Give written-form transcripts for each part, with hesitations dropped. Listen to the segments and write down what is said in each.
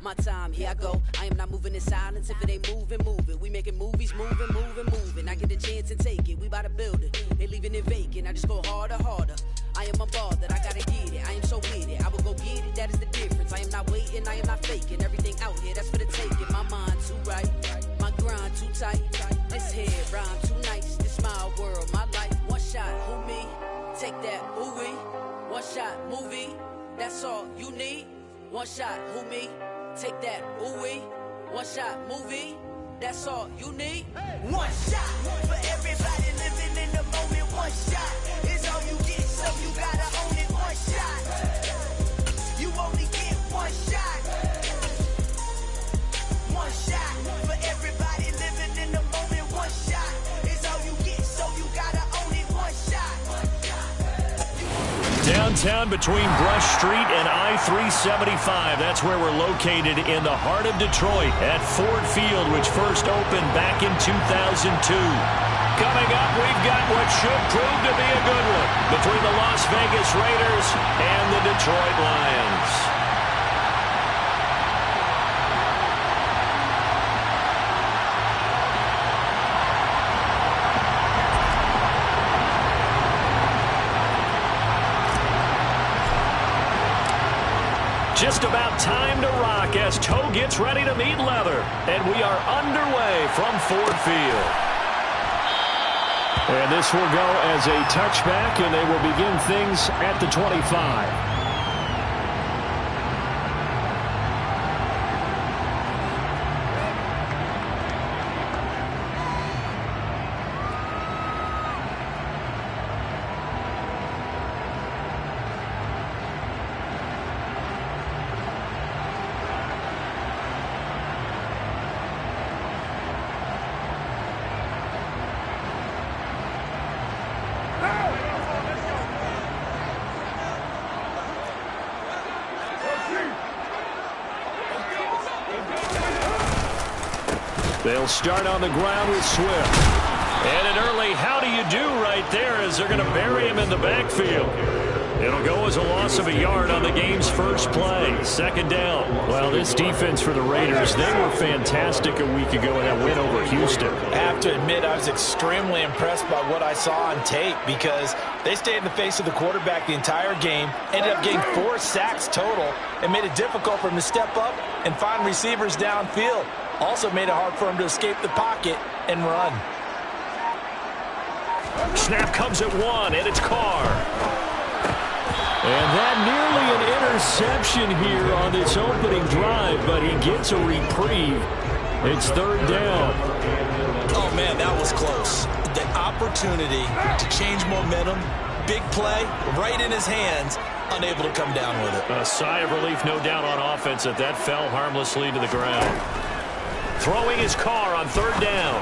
my time, here I go. I am not moving in silence. If it ain't moving, move it. We making movies, moving. I get the chance and take it. We bout to build it. They leaving it vacant. I just go harder. I am a ball that I gotta get it. I am so with it. I will go get it. That is the difference. I am not waiting. I am not faking. Everything out here, that's for the taking. My mind too right. My grind too tight. This head rhyme too nice. This my world, my life. One shot, who me? Take that, ooh wee. One shot, movie. That's all you need. One shot, who me? Take that, ooh wee. One shot, movie. That's all you need. One shot for everybody living in the moment. One shot is all you get, so you gotta own it. One shot. You only get one shot. One shot for everybody living in the moment. One shot is all you get, so you gotta own it. One shot. Downtown between Brush Street and I-375. That's where we're located in the heart of Detroit at Ford Field, which first opened back in 2002. Coming up, we've got what should prove to be a good one between the Las Vegas Raiders and the Detroit Lions. Just about time to rock as toe gets ready to meet leather. And we are underway from Ford Field. And this will go as a touchback, and they will begin things at the 25. They'll start on the ground with Swift. And an early how do you do right there as they're going to bury him in the backfield. It'll go as a loss of a yard on the game's first play. Second down. Well, this defense for the Raiders, they were fantastic a week ago in that win over Houston. I have to admit, I was extremely impressed by what I saw on tape because they stayed in the face of the quarterback the entire game, ended up getting 4 sacks total, and made it difficult for him to step up and find receivers downfield. Also made it hard for him to escape the pocket and run. Snap comes at 1, and it's Carr. And that nearly an interception here on this opening drive, but he gets a reprieve. It's third down. Oh, man, that was close. The opportunity to change momentum, big play, right in his hands, unable to come down with it. A sigh of relief, no doubt, on offense that fell harmlessly to the ground. Throwing his Carr on third down.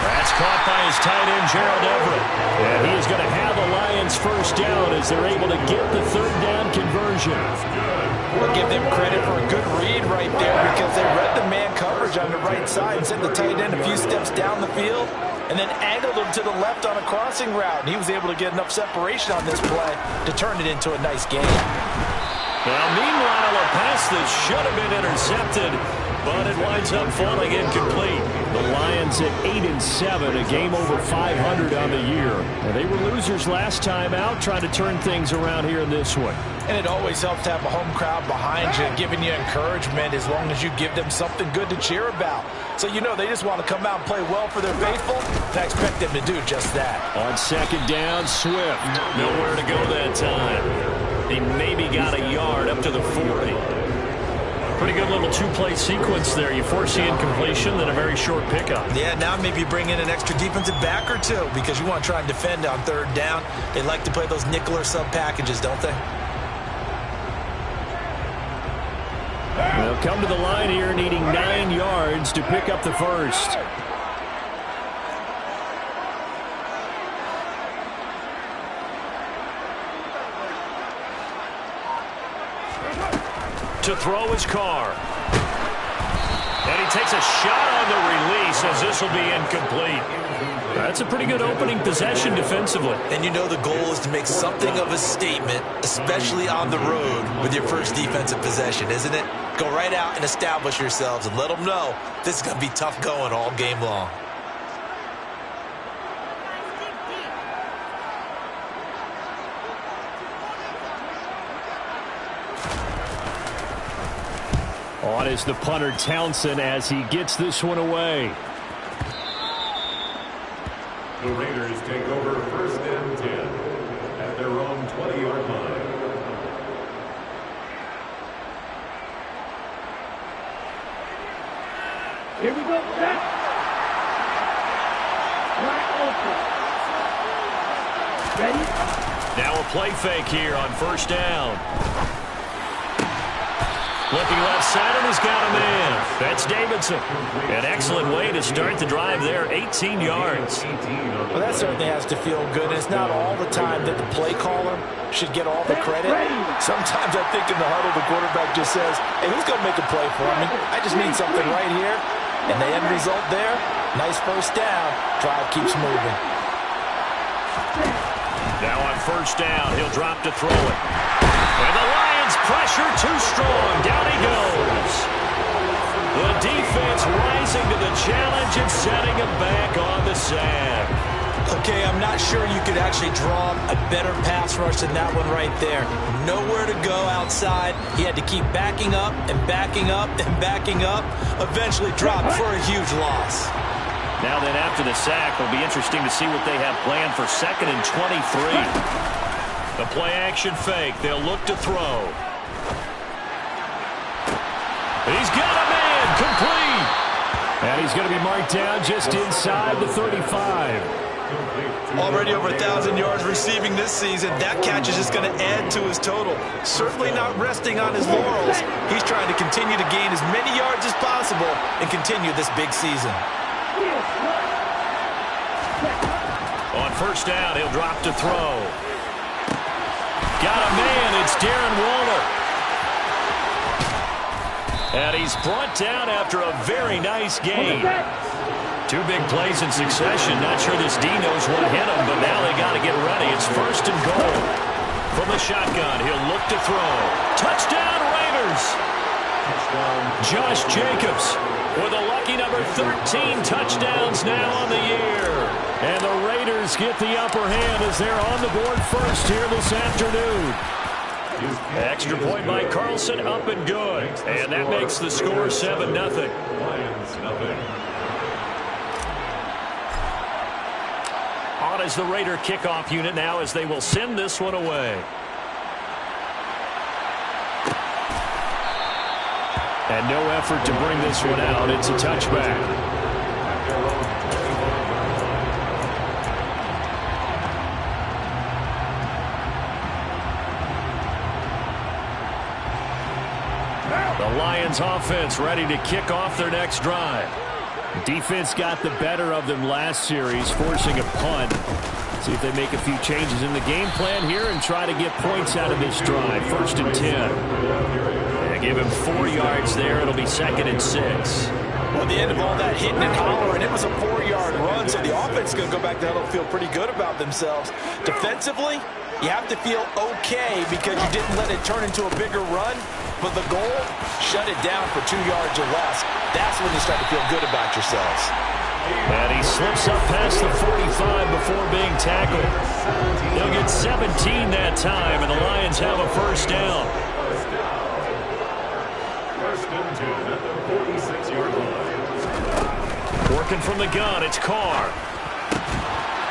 That's caught by his tight end, Gerald Everett. And he is going to have the Lions first down as they're able to get the third down conversion. We'll give them credit for a good read right there because they read the man coverage on the right side and sent the tight end a few steps down the field and then angled him to the left on a crossing route. And he was able to get enough separation on this play to turn it into a nice game. Now, meanwhile, a pass that should have been intercepted, but it winds up falling incomplete. The Lions at 8-7, a game over 500 on the year. And they were losers last time out, trying to turn things around here in this one. And it always helps to have a home crowd behind you, giving you encouragement as long as you give them something good to cheer about. So you know they just want to come out and play well for their faithful, and I expect them to do just that. On second down, Swift. Nowhere to go that time. He maybe got a yard up to the 40. Pretty good little two-play sequence there. You force the incompletion, then a very short pickup. Yeah, now maybe bring in an extra defensive back or two because you want to try and defend on third down. They like to play those nickel or sub packages, don't they? They'll come to the line here needing 9 yards to pick up the first. To throw his Carr. And he takes a shot on the release as this will be incomplete. That's a pretty good opening possession defensively. And you know the goal is to make something of a statement, especially on the road with your first defensive possession, isn't it? Go right out and establish yourselves and let them know this is going to be tough going all game long. On is the punter Townsend as he gets this one away. The Raiders take over 1st and 10 at their own 20-yard line. Here we go. Set. Right open. Ready? Now a play fake here on 1st down. Looking left side, and he's got a man. That's Davidson. An excellent way to start the drive there, 18 yards. Well, that certainly has to feel good. And it's not all the time that the play caller should get all the credit. Sometimes I think in the huddle, the quarterback just says, hey, who's going to make a play for me? I just need something right here. And the end result there, nice 1st down. Drive keeps moving. Now on 1st down, he'll drop to throw it. And the Lions pressure too strong. Down he goes. The defense rising to the challenge and setting him back on the sack. Okay, I'm not sure you could actually draw a better pass rush than that one right there. Nowhere to go outside. He had to keep backing up and backing up and backing up. Eventually dropped for a huge loss. Now then, after the sack, it'll be interesting to see what they have planned for 2nd and 23. The play-action fake. They'll look to throw. He's got a man. Complete. And he's going to be marked down just inside the 35. Already over 1,000 yards receiving this season. That catch is just going to add to his total. Certainly not resting on his laurels. He's trying to continue to gain as many yards as possible and continue this big season. On 1st down, he'll drop to throw. Got a man. It's Darren Waller. And he's brought down after a very nice game. 2 big plays in succession. Not sure this D knows what hit him, but now they got to get ready. It's 1st and goal. From the shotgun, he'll look to throw. Touchdown, Raiders! Josh Jacobs with a lucky number 13 touchdowns now on the year. And the Raiders get the upper hand as they're on the board first here this afternoon. Extra point by Carlson, up and good. And that makes the score 7-0. Lions nothing. On is the Raider kickoff unit now as they will send this one away. And no effort to bring this one out. It's a touchback. The Lions offense ready to kick off their next drive. Defense got the better of them last series, forcing a punt. See if they make a few changes in the game plan here and try to get points out of this drive. 1st and 10. They give him 4 yards there. It'll be 2nd and 6. Well, at the end of all that hitting and hollering, it was a 4-yard run, so the offense is going to go back there and feel pretty good about themselves. Defensively, you have to feel okay because you didn't let it turn into a bigger run. But the goal, shut it down for 2 yards or less. That's when you start to feel good about yourselves. And he slips up past the 45 before being tackled. They'll get 17 that time, and the Lions have a 1st down. 1st and 10 at the 46-yard line. Working from the gun, it's Carr.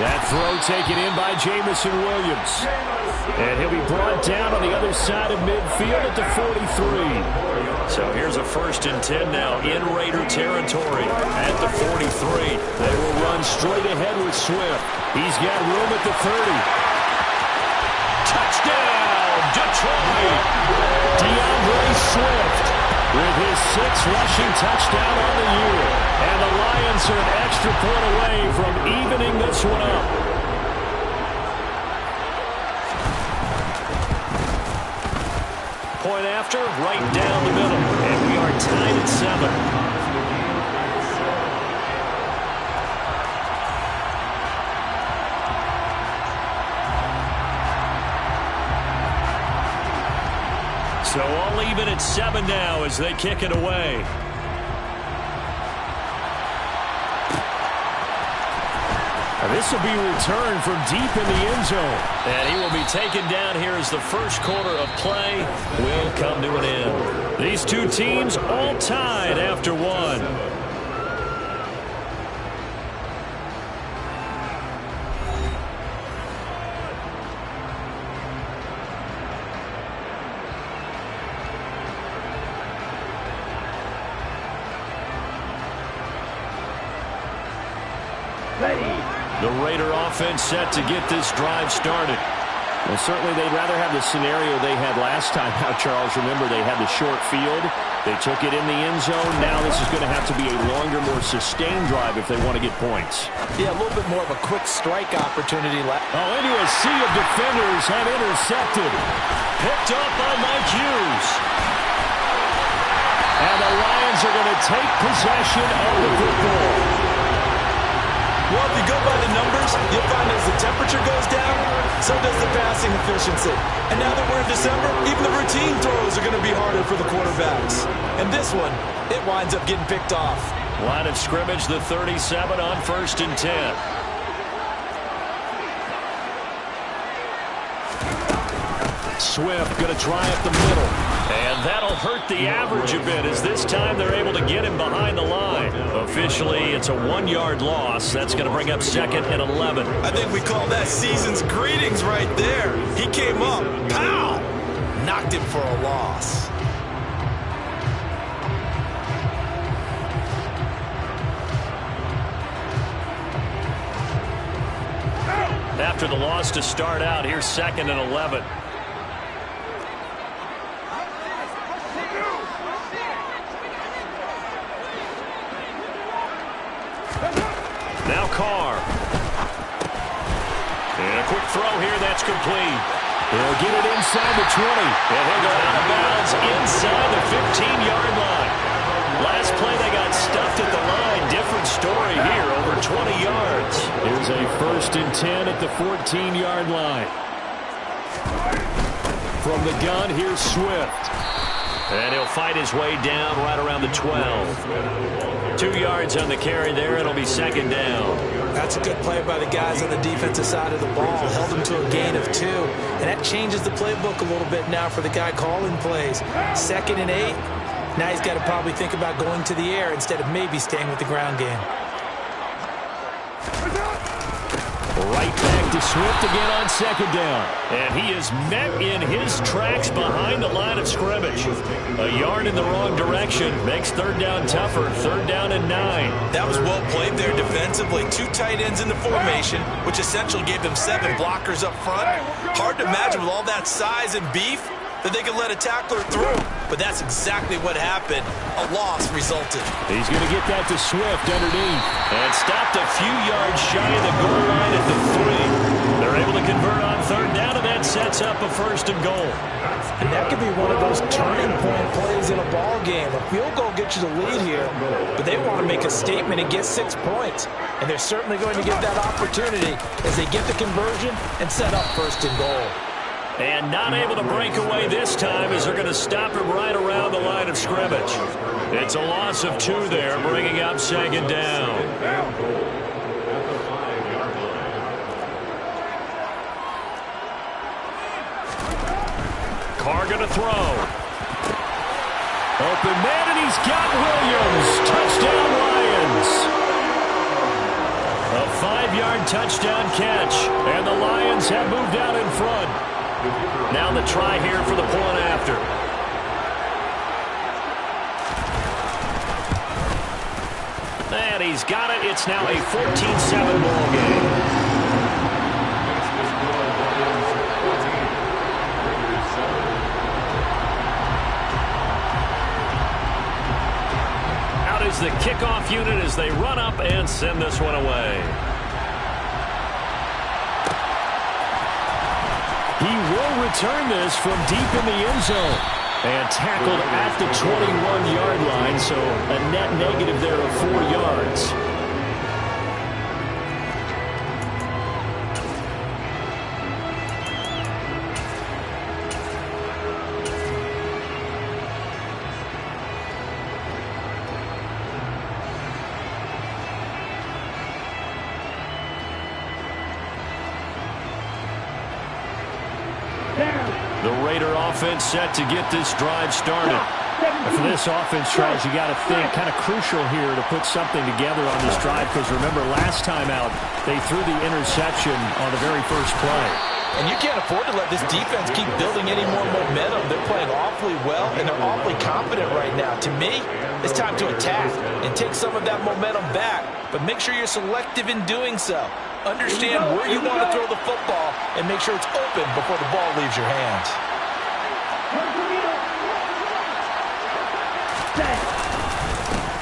That throw taken in by Jamison Williams. And he'll be brought down on the other side of midfield at the 43. So here's a 1st and 10 now in Raider territory at the 43. They will run straight ahead with Swift. He's got room at the 30. Touchdown, Detroit! DeAndre Swift with his 6th rushing touchdown on the year. And the Lions are an extra point away from evening this one up. Point after, right down the middle. And we are tied at 7. So all even at 7 now as they kick it away. This will be returned from deep in the end zone. And he will be taken down here as the first quarter of play will come to an end. These two teams all tied after one. The Raider offense set to get this drive started. Well, certainly they'd rather have the scenario they had last time out, Charles. Remember, they had the short field. They took it in the end zone. Now this is going to have to be a longer, more sustained drive if they want to get points. Yeah, a little bit more of a quick strike opportunity left. Oh, into a sea of defenders and intercepted. Picked up by Mike Hughes. And the Lions are going to take possession of the football. Well, if you go by the numbers, you'll find as the temperature goes down, so does the passing efficiency. And now that we're in December, even the routine throws are going to be harder for the quarterbacks. And this one, it winds up getting picked off. Line of scrimmage, the 37 on 1st and 10. Swift going to try up the middle. And that'll hurt the average a bit as this time they're able to get him behind the line. Officially, it's a 1-yard loss. That's going to bring up 2nd and 11. I think we call that season's greetings right there. He came up, pow! Knocked him for a loss. After the loss to start out, here's 2nd and 11. Now Carr. And a quick throw here, that's complete. He'll get it inside the 20. And he'll go out of bounds inside the 15-yard line. Last play they got stuffed at the line. Different story here, over 20 yards. Here's a 1st and 10 at the 14-yard line. From the gun, here's Swift. And he'll fight his way down right around the 12. 2 yards on the carry there. It'll be 2nd down. That's a good play by the guys on the defensive side of the ball. Held them to a gain of 2. And that changes the playbook a little bit now for the guy calling plays. 2nd and 8. Now he's got to probably think about going to the air instead of maybe staying with the ground game. Right back to Swift again on 2nd down. And he is met in his tracks behind the line of scrimmage. A yard in the wrong direction makes 3rd down tougher. 3rd down and 9. That was well played there defensively. 2 tight ends in the formation, which essentially gave them 7 blockers up front. Hard to imagine with all that size and beef that they could let a tackler through. But that's exactly what happened. A loss resulted. He's going to get that to Swift underneath. And stopped a few yards shy of the goal line at the 3. They're able to convert on 3rd down, and that sets up a 1st and goal. And that could be one of those turning point plays in a ball game. A field goal gets you the lead here, but they want to make a statement and get 6 points. And they're certainly going to get that opportunity as they get the conversion and set up 1st and goal. And not able to break away this time as they're going to stop him right around the line of scrimmage. It's a loss of 2 there, bringing up 2nd down. Carr going to throw. Open man, and he's got Williams. Touchdown, Lions. A 5-yard touchdown catch, and the Lions have moved out in front. Now the try here for the point after. And he's got it. It's now a 14-7 ball game. Out is the kickoff unit as they run up and send this one away. He will return this from deep in the end zone. And tackled at the 21-yard line, so a net negative there of 4 yards. The Raider offense set to get this drive started. And for this offense, Charles, you got to think kind of crucial here to put something together on this drive, because remember last time out they threw the interception on the very first play. And you can't afford to let this defense keep building any more momentum. They're playing awfully well, and they're awfully confident right now. To me, it's time to attack and take some of that momentum back, but make sure you're selective in doing so. Understand where you want to throw the football and make sure it's open before the ball leaves your hands.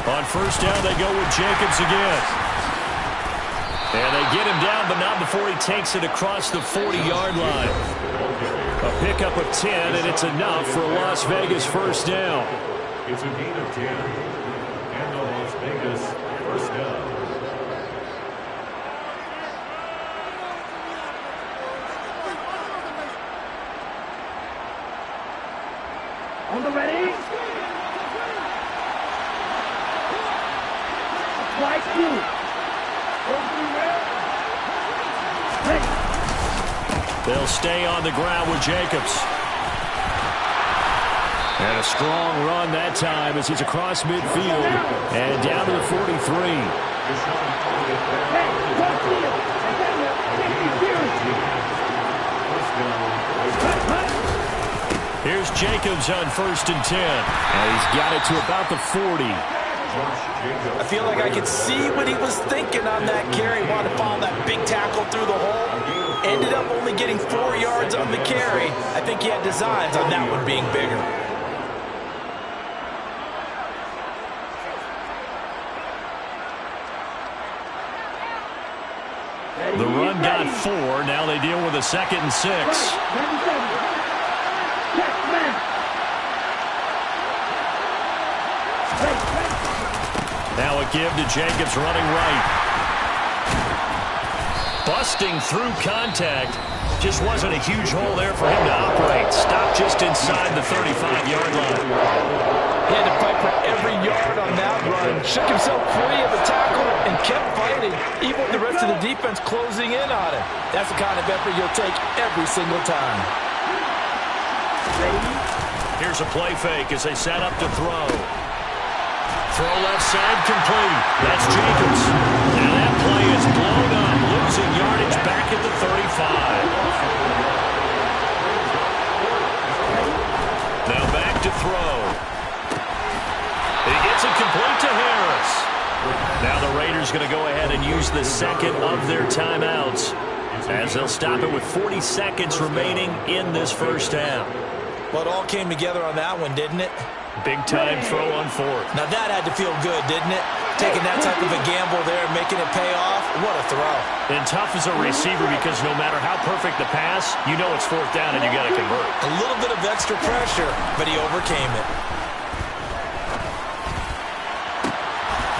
On first down, they go with Jacobs again. And they get him down, but not before he takes it across the 40-yard line. A pickup of 10, and it's enough for a Las Vegas first down. It's a gain of 10. And a Las Vegas first down. On the ready. Right through. They'll stay on the ground with Jacobs. And a strong run that time as he's across midfield and down to the 43. Here's Jacobs on first and 10. And he's got it to about the 40. I feel like I could see what he was thinking on that carry. Wanted to follow that big tackle through the hole. Ended up only getting 4 yards on the carry. I think he had designs on that one being bigger. The run got 4. Now they deal with a 2nd and 6. Now a give to Jacobs running right. Busting through contact. Just wasn't a huge hole there for him to operate. Stopped just inside the 35-yard line. He had to fight for every yard on that run. Shook himself free of the tackle and kept fighting, even with the rest of the defense closing in on him. That's the kind of effort you'll take every single time. Here's a play fake as they set up to throw. Throw left side complete. That's Jacobs. And that play is blown up, losing yardage back at the 35. Now back to throw. He gets it complete to Harris. Now the Raiders going to go ahead and use the second of their timeouts as they'll stop it with 40 seconds remaining in this first half. Well, it all came together on that one, didn't it? Big-time throw on fourth. Now that had to feel good, didn't it? Taking that type of a gamble there and making it pay off. What a throw. And tough as a receiver because no matter how perfect the pass, you know it's fourth down and you got to convert. A little bit of extra pressure, but he overcame it.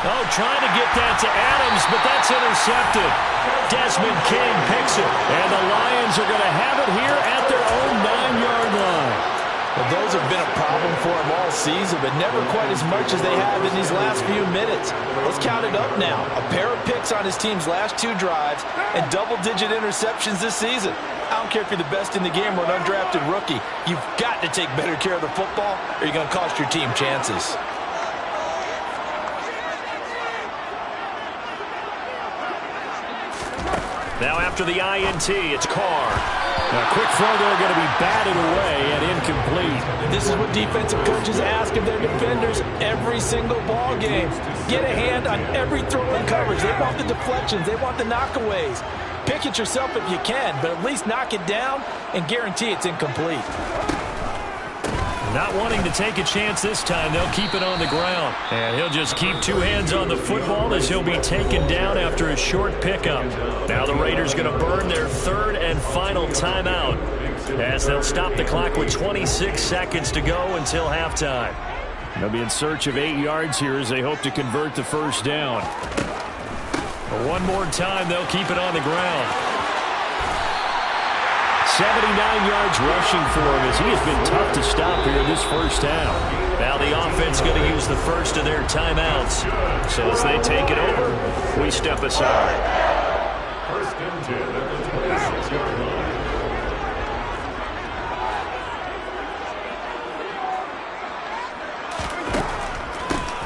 Oh, trying to get that to Adams, but that's intercepted. Desmond King picks it, and the Lions are going to have it here at their own 9-yard line. Well, those have been a problem for him all season, but never quite as much as they have in these last few minutes. Let's count it up now. A pair of picks on his team's last 2 drives and double-digit interceptions this season. I don't care if you're the best in the game or an undrafted rookie. You've got to take better care of the football or you're going to cost your team chances. Now after the INT, it's Carr. A quick throw there going to be batted away and incomplete. This is what defensive coaches ask of their defenders every single ball game. Get a hand on every throw in coverage. They want the deflections. They want the knockaways. Pick it yourself if you can, but at least knock it down and guarantee it's incomplete. Not wanting to take a chance this time, they'll keep it on the ground. And he'll just keep 2 hands on the football as he'll be taken down after a short pickup. Now the Raiders going to burn their 3rd and final timeout as they'll stop the clock with 26 seconds to go until halftime. They'll be in search of 8 yards here as they hope to convert the first down. But one more time, they'll keep it on the ground. 79 yards rushing for him as he has been tough to stop here in this first half. Now the offense going to use the first of their timeouts. So as they take it over, we step aside. First and 10 at the 26-yard line.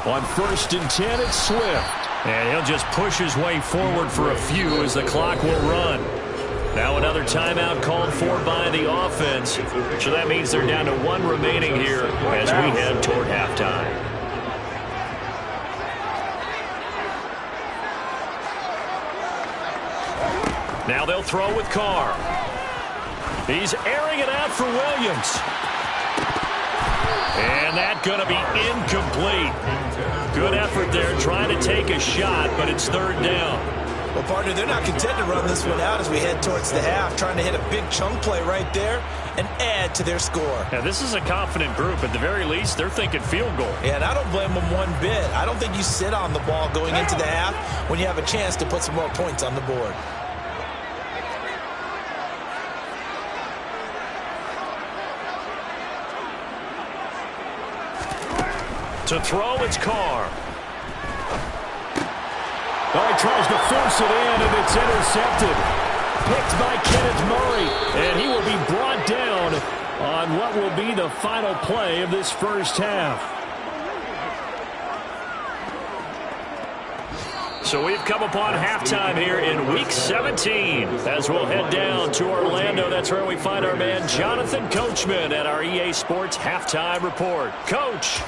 On 1st and 10, it's Swift. And he'll just push his way forward for a few as the clock will run. Now another timeout called for by the offense. So that means they're down to 1 remaining here as we head toward halftime. Now they'll throw with Carr. He's airing it out for Williams. And that's going to be incomplete. Good effort there trying to take a shot, but it's 3rd down. Well, partner, they're not content to run this one out as we head towards the half, trying to hit a big chunk play right there and add to their score. Now, this is a confident group. At the very least, they're thinking field goal. Yeah, and I don't blame them one bit. I don't think you sit on the ball going into the half when you have a chance to put some more points on the board. To throw, it's Carr. Oh, he tries to force it in, and it's intercepted. Picked by Kenneth Murray, and he will be brought down on what will be the final play of this first half. So we've come upon halftime here in Week 17 as we'll head down to Orlando. That's where we find our man Jonathan Coachman at our EA Sports Halftime Report. Coach.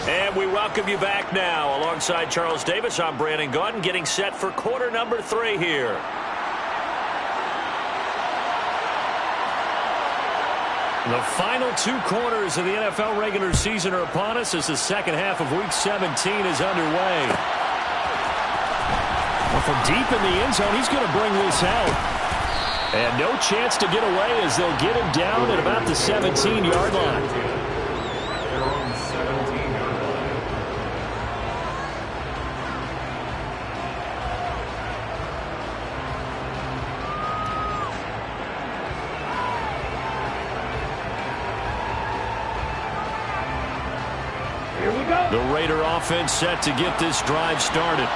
And we welcome you back now. Alongside Charles Davis, I'm Brandon Gaudin, getting set for quarter number 3 here. The final 2 quarters of the NFL regular season are upon us as the second half of Week 17 is underway. Well, from deep in the end zone, he's going to bring this out. And no chance to get away as they'll get him down at about the 17-yard line. The Raider offense set to get this drive started.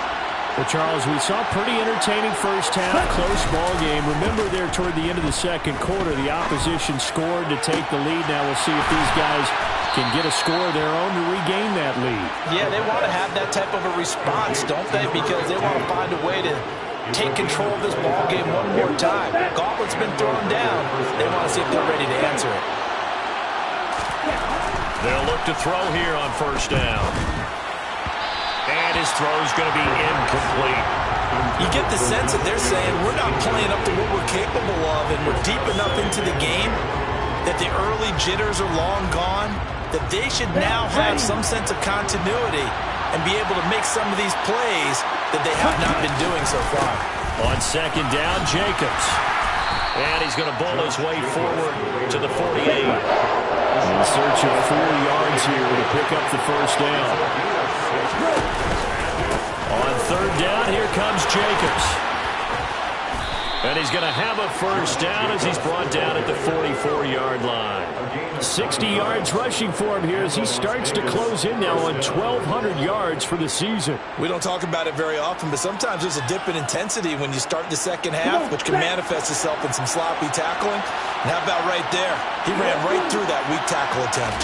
Well, Charles, we saw a pretty entertaining first half, close ball game. Remember there toward the end of the second quarter, the opposition scored to take the lead. Now we'll see if these guys can get a score of their own to regain that lead. Yeah, they want to have that type of a response, don't they? Because they want to find a way to take control of this ball game one more time. Gauntlet's been thrown down. They want to see if they're ready to answer it. They'll look to throw here on first down. And his throw is going to be incomplete. You get the sense that they're saying we're not playing up to what we're capable of, and we're deep enough into the game that the early jitters are long gone, that they should now have some sense of continuity and be able to make some of these plays that they have not been doing so far. On second down, Jacobs. And he's going to bowl his way forward to the 48. In search of 4 yards here to pick up the first down. On third down, here comes Jacobs. And he's going to have a first down as he's brought down at the 44-yard line. 60 yards rushing for him here as he starts to close in now on 1,200 yards for the season. We don't talk about it very often, but sometimes there's a dip in intensity when you start the second half, which can manifest itself in some sloppy tackling. And how about right there? He ran right through that weak tackle attempt.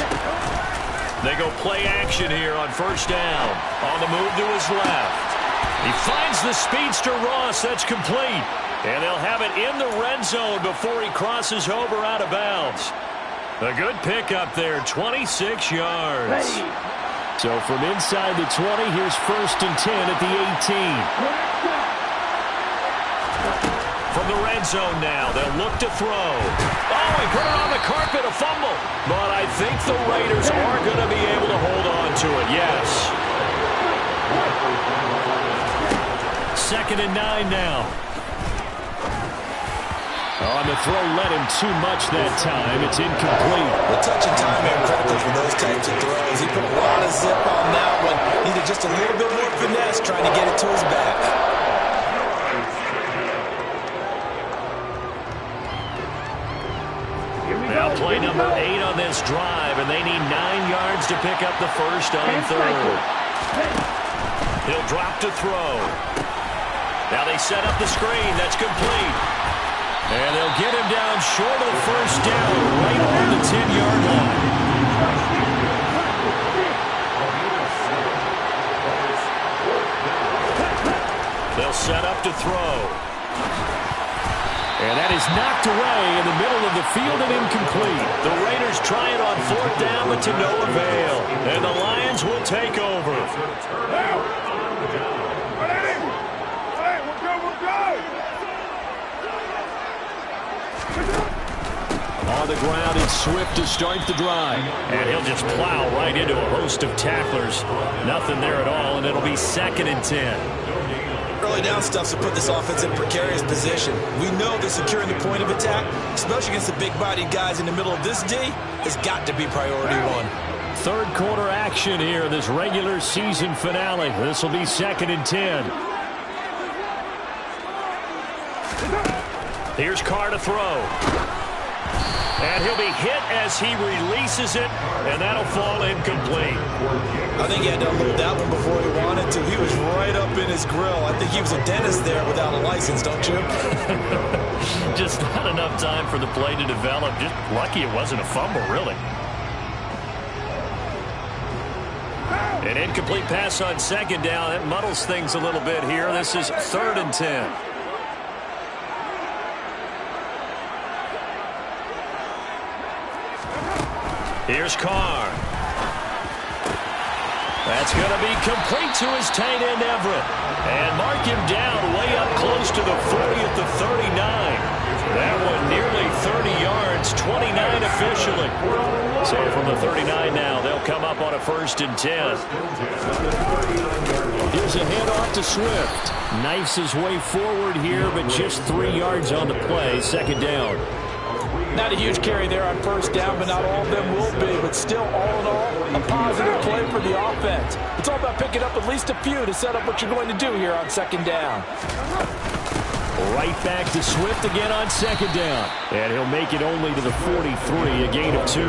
They go play action here on first down. On the move to his left. He finds the speedster Ross. That's complete. And they'll have it in the red zone before he crosses over out of bounds. A good pickup there, 26 yards. So from inside the 20, here's first and 10 at the 18. From the red zone now, they'll look to throw. Oh, he put it on the carpet, a fumble. But I think the Raiders are going to be able to hold on to it, yes. Second and 9 now. On the throw, led him too much that time. It's incomplete. The touch and timing are critical for those types of throws. He put a lot of zip on that one. Needed just a little bit more finesse trying to get it to his back. this drive, and they need 9 yards to pick up the first on third. He'll drop to throw. Now they set up the screen. That's complete. And they'll get him down short of the first down, right on the 10-yard line. They'll set up to throw. And that is knocked away in the middle of the field and incomplete. The Raiders try it on 4th down, but to no avail. And the Lions will take over. On the ground, it's Swift to start the drive. And he'll just plow right into a host of tacklers. Nothing there at all, and it'll be 2nd and 10. Early down stuff to put this offense in precarious position. We know that securing the point of attack, especially against the big-bodied guys in the middle of this D, has got to be priority one. 3rd quarter action here in this regular season finale. This will be 2nd and 10. Here's Carr to throw. And he'll be hit as he releases it, and that'll fall incomplete. I think he had to unload that one before he wanted to. He was right up in his grill. I think he was a dentist there without a license, don't you? Just not enough time for the play to develop. Just lucky it wasn't a fumble, really. An incomplete pass on 2nd down. That muddles things a little bit here. This is 3rd and 10. Here's Carr. That's going to be complete to his tight end, Everett. And mark him down way up close to the 40 at the 39. That one nearly 30 yards, 29 officially. So from the 39 now, they'll come up on a 1st and 10. Here's a handoff to Swift. Knifes his way forward here, but just 3 yards on the play, 2nd down. Not a huge carry there on 1st down, but not all of them will be. But still, all in all, a positive play for the offense. It's all about picking up at least a few to set up what you're going to do here on 2nd down. Right back to Swift again on 2nd down. And he'll make it only to the 43, a gain of 2.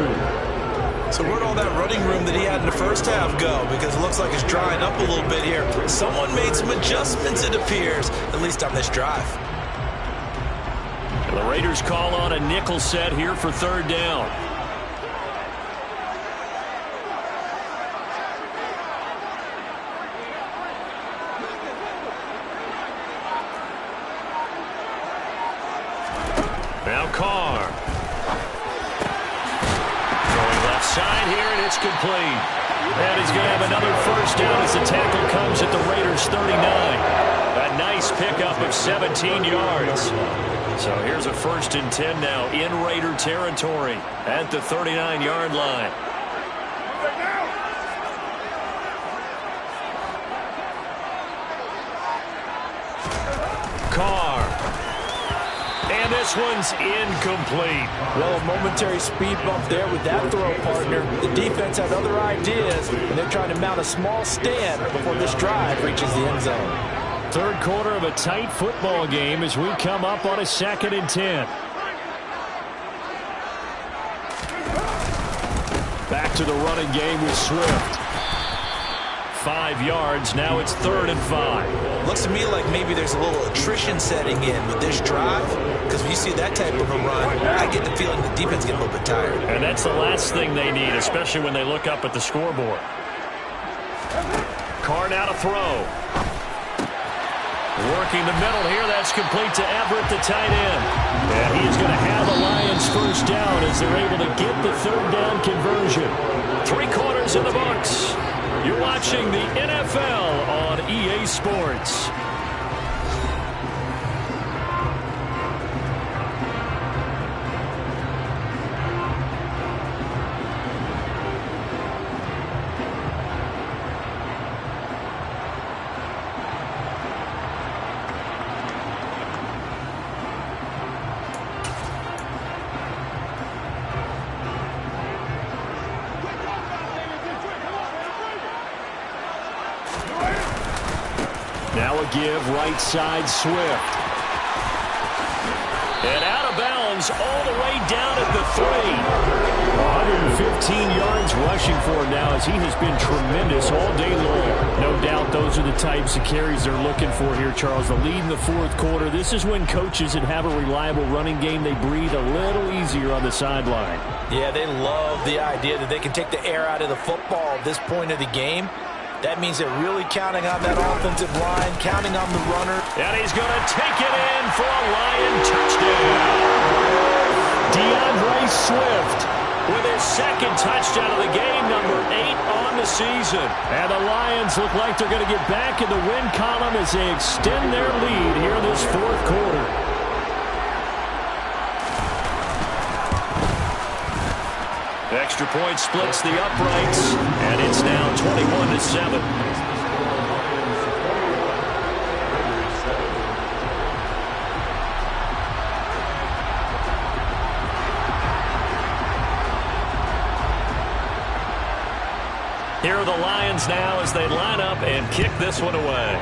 So where'd all that running room that he had in the 1st half go? Because it looks like it's drying up a little bit here. Someone made some adjustments, it appears, at least on this drive. The Raiders call on a nickel set here for 3rd down. Now Carr. Going left side here, and it's complete. And he's going to have another 1st down as the tackle comes at the Raiders' 39. A nice pickup of 17 yards. So here's a 1st and 10 now in Raider territory at the 39-yard line. Carr. And this one's incomplete. Well, a momentary speed bump there with that throw, partner. The defense had other ideas, and they're trying to mount a small stand before this drive reaches the end zone. 3rd quarter of a tight football game as we come up on a 2nd and 10. Back to the running game with Swift. 5 yards. Now it's 3rd and 5. Looks to me like maybe there's a little attrition setting in with this drive, because when you see that type of a run, I get the feeling the defense getting a little bit tired. And that's the last thing they need, especially when they look up at the scoreboard. Carr now to throw. Working the middle here. That's complete to Everett, the tight end. And he's going to have the Lions 1st down as they're able to get the 3rd down conversion. 3 quarters in the books. You're watching the NFL on EA Sports. Now a give right side Swift. And out of bounds Lions all the way down at the 3. 115 yards rushing for him now as he has been tremendous all day long. No doubt those are the types of carries they're looking for here, Charles. The lead in the fourth quarter. This is when coaches that have a reliable running game, they breathe a little easier on the sideline. Yeah, they love the idea that they can take the air out of the football at this point of the game. That means they're really counting on that offensive line, counting on the runner. And he's going to take it in for a Lion touchdown. DeAndre Swift with his second touchdown of the game, number 8 on the season. And the Lions look like they're going to get back in the win column as they extend their lead here in this fourth quarter. Extra point splits the uprights, and it's now 21-7. Here are the Lions now as they line up and kick this one away.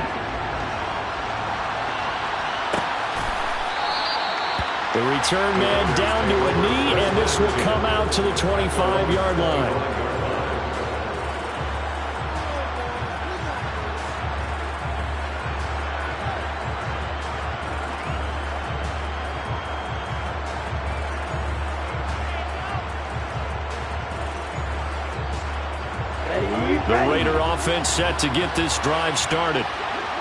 The return man down to a knee, and this will come out to the 25-yard line. The Raider offense set to get this drive started.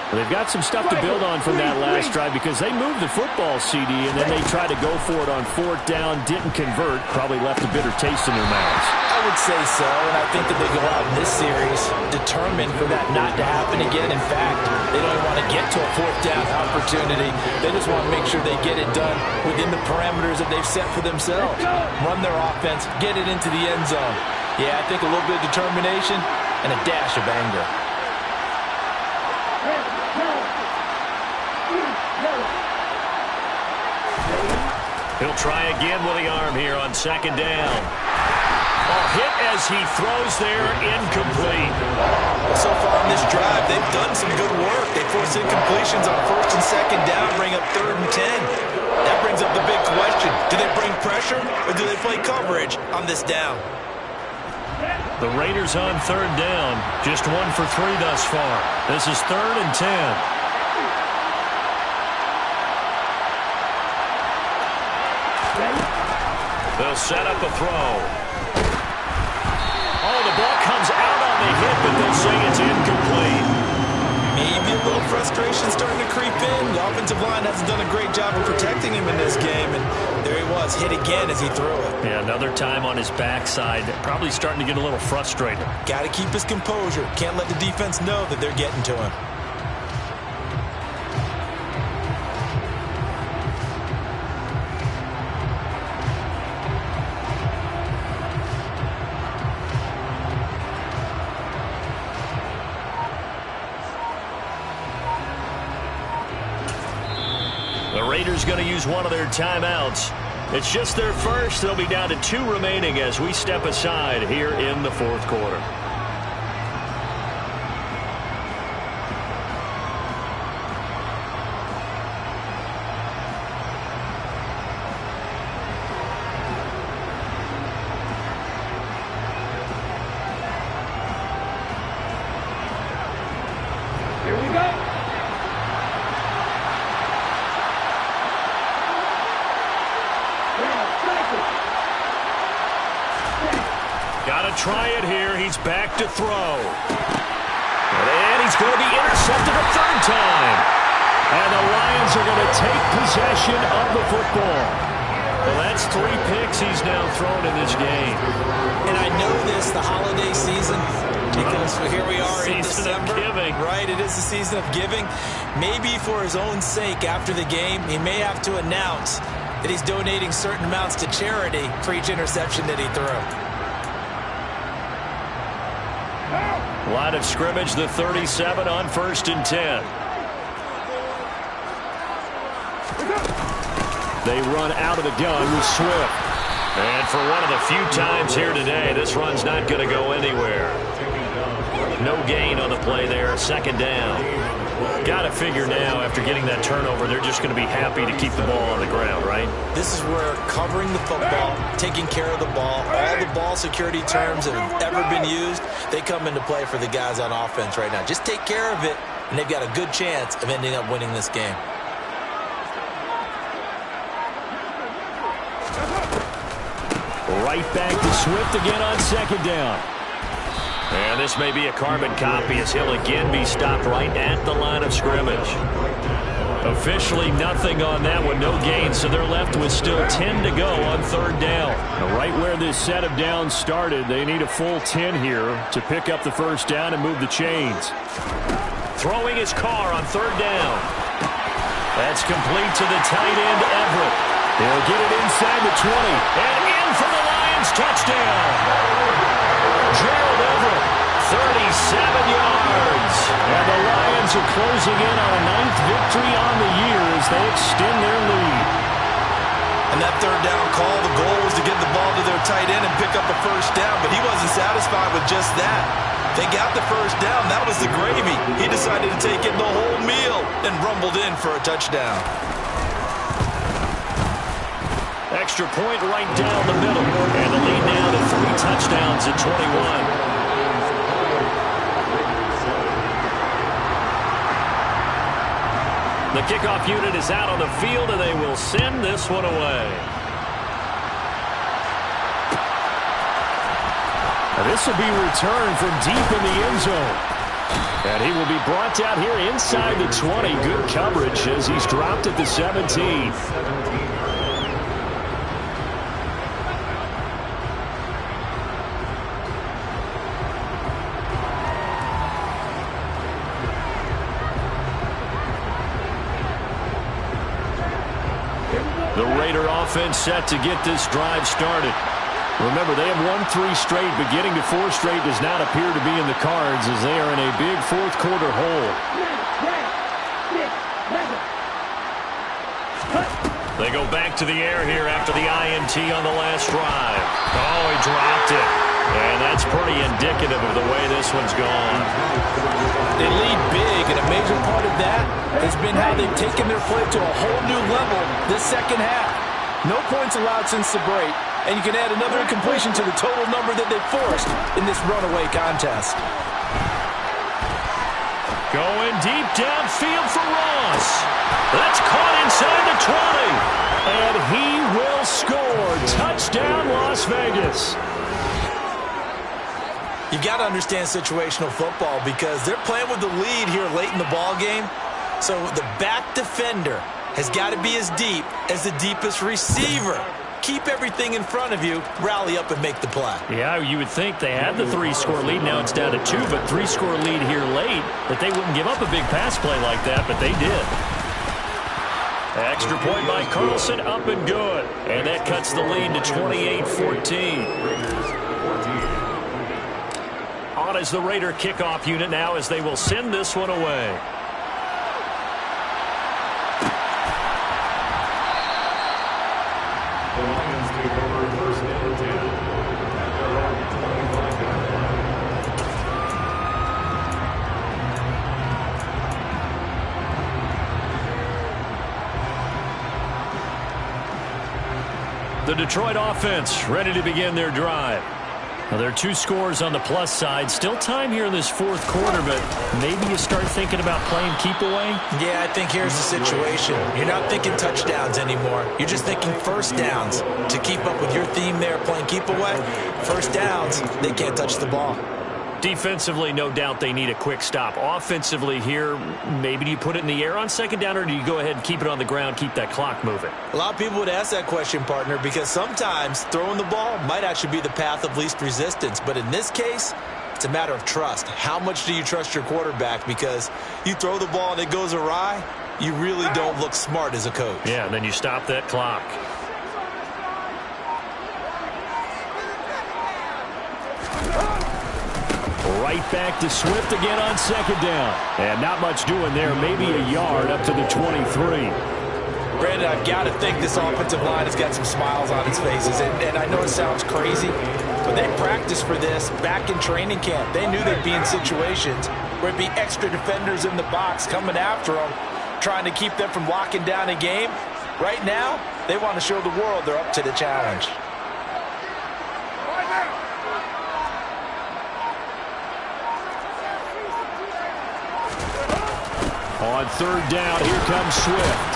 Well, they've got some stuff to build on from that last drive because they moved the football, CD, and then they tried to go for it on fourth down, didn't convert, probably left a bitter taste in their mouths. I would say so, and I think that they go out in this series determined for that not to happen again. In fact, they don't even want to get to a fourth down opportunity. They just want to make sure they get it done within the parameters that they've set for themselves. Run their offense, get it into the end zone. Yeah, I think a little bit of determination and a dash of anger. He'll try again with the arm here on second down. Hit as he throws there, incomplete. So far on this drive, they've done some good work. They force incompletions on first and second down, bring up 3rd and 10. That brings up the big question. Do they bring pressure or do they play coverage on this down? The Raiders on 3rd down. Just 1 for 3 thus far. This is 3rd and 10. They'll set up a throw. Oh, the ball comes out on the hit, but they'll say it's incomplete. Maybe a little frustration starting to creep in. The offensive line hasn't done a great job of protecting him in this game, and there he was, hit again as he threw it. Yeah, another time on his backside, probably starting to get a little frustrated. Got to keep his composure. Can't let the defense know that they're getting to him. The Raiders going to use one of their timeouts. It's just their first. They'll be down to 2 remaining as we step aside here in the fourth quarter. Here we go. Got to try it here. He's back to throw. And he's going to be intercepted a 3rd time. And the Lions are going to take possession of the football. Well, that's 3 picks he's now thrown in this game. And I know this, the holiday season, because here we are in December. Right, it is the season of giving. Maybe for his own sake after the game, he may have to announce that he's donating certain amounts to charity for each interception that he threw. Line of scrimmage, the 37 on 1st and 10. They run out of the gun with Swift. And for one of the few times here today, this run's not going to go anywhere. No gain on the play there, 2nd down. Got to figure now, after getting that turnover, they're just going to be happy to keep the ball on the ground, right? This is where covering the football, taking care of the ball, all the ball security terms that have ever been used, they come into play for the guys on offense right now. Just take care of it, and they've got a good chance of ending up winning this game. Right back to Swift again on second down. And this may be a carbon copy as he'll again be stopped right at the line of scrimmage. Officially nothing on that one, no gain, so they're left with still 10 to go on third down. Now, right where this set of downs started, they need a full 10 here to pick up the first down and move the chains. Throwing his car on third down. That's complete to the tight end, Everett. He'll get it inside the 20. And in for the Lions, touchdown. Gerald Everett, 37 yards. And the Lions are closing in on a 9th victory on the year as they extend their lead. And that third down call, the goal was to get the ball to their tight end and pick up a first down, but he wasn't satisfied with just that. They got the first down. That was the gravy. He decided to take in the whole meal and rumbled in for a touchdown. Extra point right down the middle. And the lead now to 3 touchdowns at 21. The kickoff unit is out on the field, and they will send this one away. And this will be returned from deep in the end zone. And he will be brought down here inside the 20. Good coverage as he's dropped at the 17. The Raider offense set to get this drive started. Remember, they have won 3 straight, but getting to 4 straight does not appear to be in the cards as they are in a big fourth quarter hole. They go back to the air here after the INT on the last drive. Oh, he dropped it. And that's pretty indicative of the way this one's gone. They lead big, and a major part of that has been how they've taken their play to a whole new level this second half. No points allowed since the break, and you can add another incompletion to the total number that they forced in this runaway contest. Going deep downfield for Ross. That's caught inside the 20. And he will score. Touchdown, Las Vegas. You've got to understand situational football because they're playing with the lead here late in the ball game. So the back defender has got to be as deep as the deepest receiver. Keep everything in front of you, rally up and make the play. Yeah, you would think they had the 3-score lead. Now it's down to 2, but 3-score lead here late, that they wouldn't give up a big pass play like that, but they did. Extra point by Carlson, up and good. And that cuts the lead to 28-14. On is the Raider kickoff unit now as they will send this one away. The Lions take over first and 10 at their own 25. The Detroit offense ready to begin their drive. Now, there are 2 scores on the plus side. Still time here in this fourth quarter, but maybe you start thinking about playing keep away? Yeah, I think here's the situation. You're not thinking touchdowns anymore. You're just thinking first downs. To keep up with your theme there, playing keep away, first downs, they can't touch the ball. Defensively, no doubt they need a quick stop. Offensively here, maybe do you put it in the air on second down, or do you go ahead and keep it on the ground, keep that clock moving? A lot of people would ask that question, partner, because sometimes throwing the ball might actually be the path of least resistance. But in this case, it's a matter of trust. How much do you trust your quarterback? Because you throw the ball and it goes awry, you really don't look smart as a coach. Yeah, and then you stop that clock. Right back to Swift again on second down. And not much doing there. Maybe a yard up to the 23. Brandon, I've got to think this offensive line has got some smiles on its faces. And I know it sounds crazy, but they practiced for this back in training camp. They knew they'd be in situations where it'd be extra defenders in the box coming after them, trying to keep them from locking down a game. Right now, they want to show the world they're up to the challenge. On third down, here comes Swift.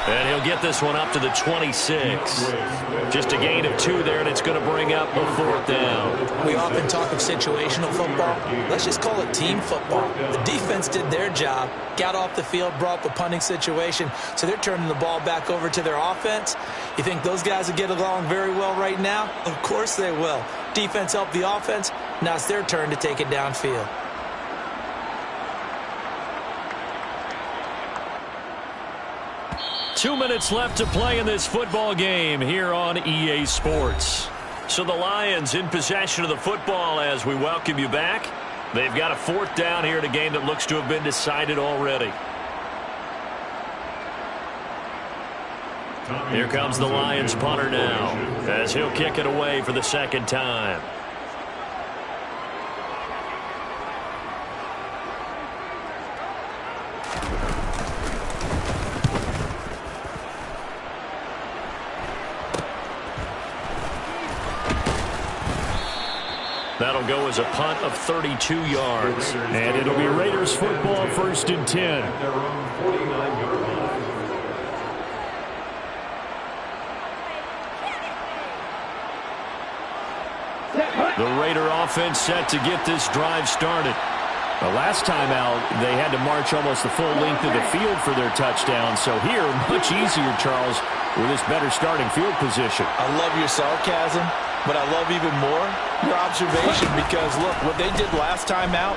And he'll get this one up to the 26. Just a gain of 2 there, and it's going to bring up a 4th down. We often talk of situational football. Let's just call it team football. The defense did their job, got off the field, brought up a punting situation, so they're turning the ball back over to their offense. You think those guys will get along very well right now? Of course they will. Defense helped the offense. Now it's their turn to take it downfield. Two minutes left to play in this football game here on EA Sports. So the Lions in possession of the football as we welcome you back. They've got a 4th down here in a game that looks to have been decided already. Here comes the Lions punter now as he'll kick it away for the 2nd time. That'll go as a punt of 32 yards. And it'll be Raiders football, 1st and 10. Their own 49-yard line. The Raider offense set to get this drive started. The last time out, they had to march almost the full length of the field for their touchdown. So here, much easier, Charles, with this better starting field position. I love your sarcasm, but I love even more your observation because, look, what they did last time out,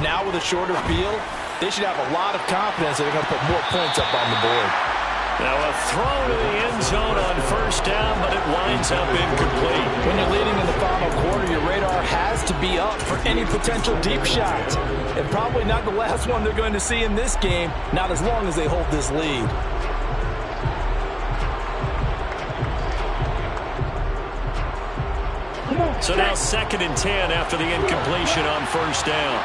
now with a shorter field, they should have a lot of confidence that they're going to put more points up on the board. Now a throw to the end zone on 1st down, but it winds up incomplete. When you're leading in the final quarter, your radar has to be up for any potential deep shots. And probably not the last one they're going to see in this game, not as long as they hold this lead. So now 2nd and 10 after the incompletion on 1st down.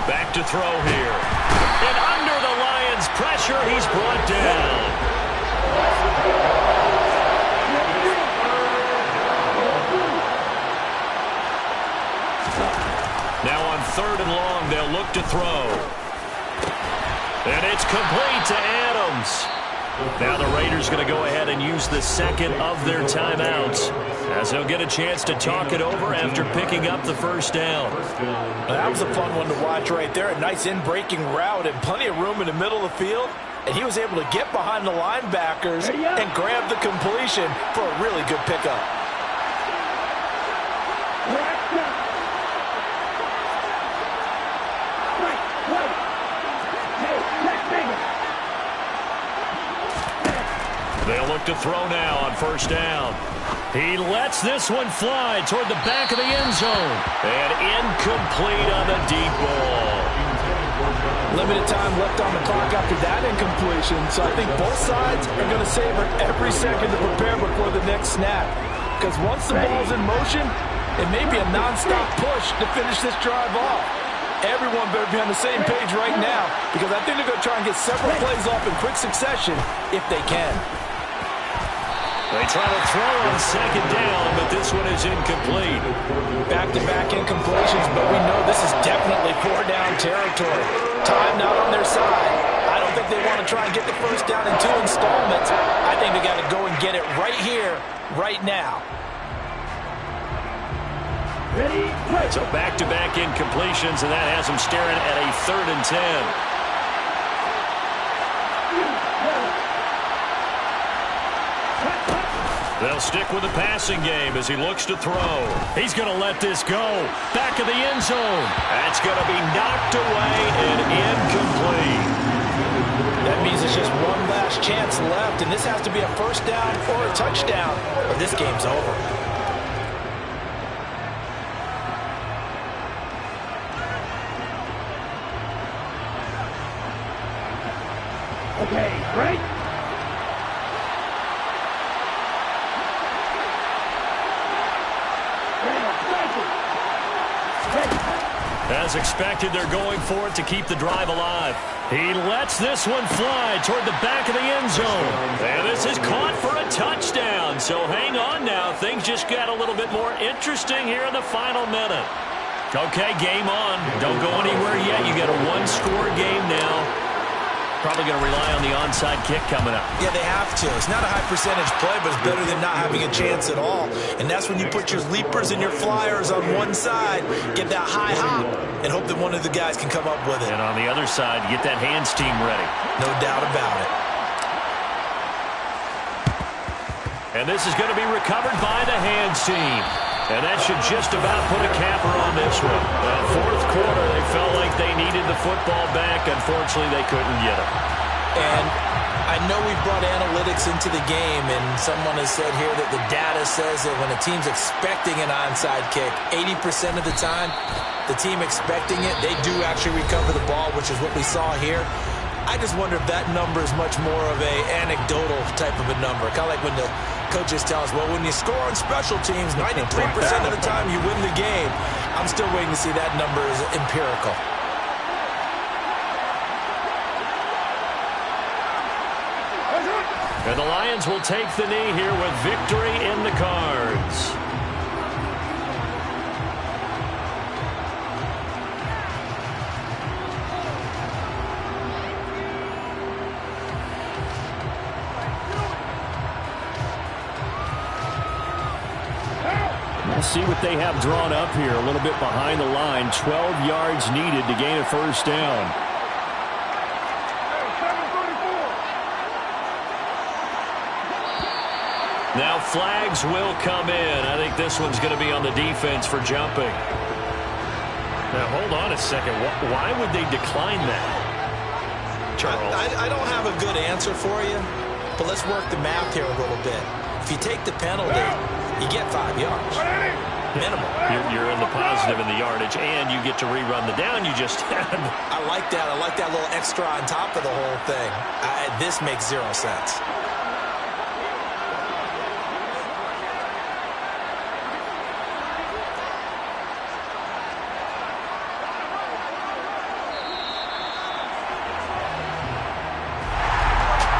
Back to throw here. And under the Lions' pressure, he's brought down. Now on 3rd and long, they'll look to throw. And it's complete to Adams. Now the Raiders going to go ahead and use the 2nd of their timeouts as they'll get a chance to talk it over after picking up the 1st down. That was a fun one to watch right there. A nice in-breaking route and plenty of room in the middle of the field. And he was able to get behind the linebackers and grab the completion for a really good pickup. They'll look to throw now on 1st down. He lets this one fly toward the back of the end zone. And incomplete on the deep ball. Limited time left on the clock after that incompletion, so I think both sides are going to savor every second to prepare before the next snap. Because once the ball's in motion, it may be a non-stop push to finish this drive off. Everyone better be on the same page right now because I think they're going to try and get several plays off in quick succession if they can. They try to throw on 2nd down, but this one is incomplete. Back-to-back incompletions, but we know this is definitely 4-down territory. Time not on their side. I don't think they want to try and get the 1st down in 2 installments. I think they got to go and get it right here, right now. So back-to-back incompletions, and that has them staring at a 3rd and 10. They'll stick with the passing game as he looks to throw. He's going to let this go. Back of the end zone. That's going to be knocked away and incomplete. That means it's just one last chance left, and this has to be a 1st down or a touchdown, or this game's over. Okay, break. As expected, they're going for it to keep the drive alive. He lets this one fly toward the back of the end zone. And this is caught for a touchdown. So hang on now. Things just got a little bit more interesting here in the final minute. Okay, game on. Don't go anywhere yet. You got a one-score game now. Probably going to rely on the onside kick coming up. Yeah, they have to. It's not a high percentage play, but it's better than not having a chance at all. And that's when you put your leapers and your flyers on one side, get that high hop, and hope that one of the guys can come up with it. And on the other side, get that hands team ready. No doubt about it. And this is going to be recovered by the hands team. And that should just about put a capper on this one. Fourth quarter, they felt like they needed the football back. Unfortunately, they couldn't get it. And I know we've brought analytics into the game, and someone has said here that the data says that when a team's expecting an onside kick, 80% of the time, the team expecting it, they do actually recover the ball, which is what we saw here. I just wonder if that number is much more of a anecdotal type of a number. Kind of like when the coaches tell us, well, when you score on special teams, 93% of the time you win the game. I'm still waiting to see that number is empirical. And the Lions will take the knee here with victory in the cards. We'll see what they have drawn up here. A little bit behind the line. 12 yards needed to gain a first down. Now flags will come in. I think this one's going to be on the defense for jumping. Now hold on a second. Why would they decline that, Charles? I don't have a good answer for you, but let's work the math here a little bit. If you take the penalty, you get 5 yards. Minimum. You're in the positive in the yardage, and you get to rerun the down you just had. I like that. I like that little extra on top of the whole thing. This makes 0 sense.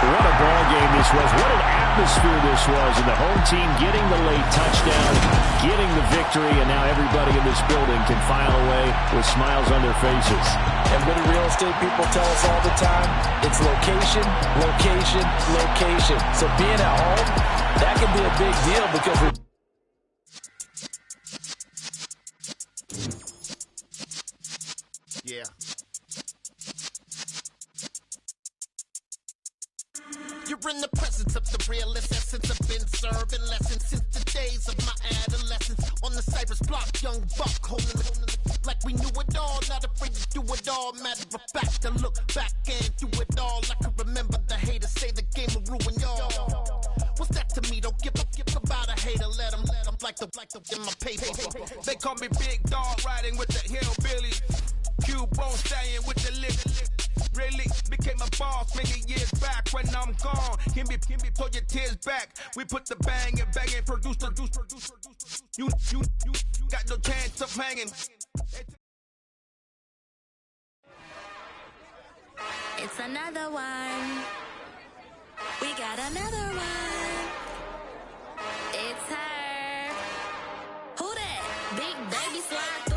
What a ball game this was. What an atmosphere this was. And the home team getting the late touchdown, getting the victory, and now everybody in this building can file away with smiles on their faces. And what do real estate people tell us all the time? It's location, location, location. So being at home, that can be a big deal because we're... Yeah. You're in the presence of the realest essence. I've been serving lessons since the days of my adolescence. On the Cypress block, young buck holding it like we knew it all. Not afraid to do it all. Matter of fact, to look back and do it all. I can remember the haters say the game will ruin y'all. What's that to me? Don't give about a hater. Let them like the in my paper. They call me Big Dog, riding with the hillbilly. Cubone staying with the lick. Really became a boss many years back. When I'm gone, can be pull your tears back. We put the bang and produce. You got no chance of hanging. It's another one. We got another one. It's her. Who that? Big baby slide.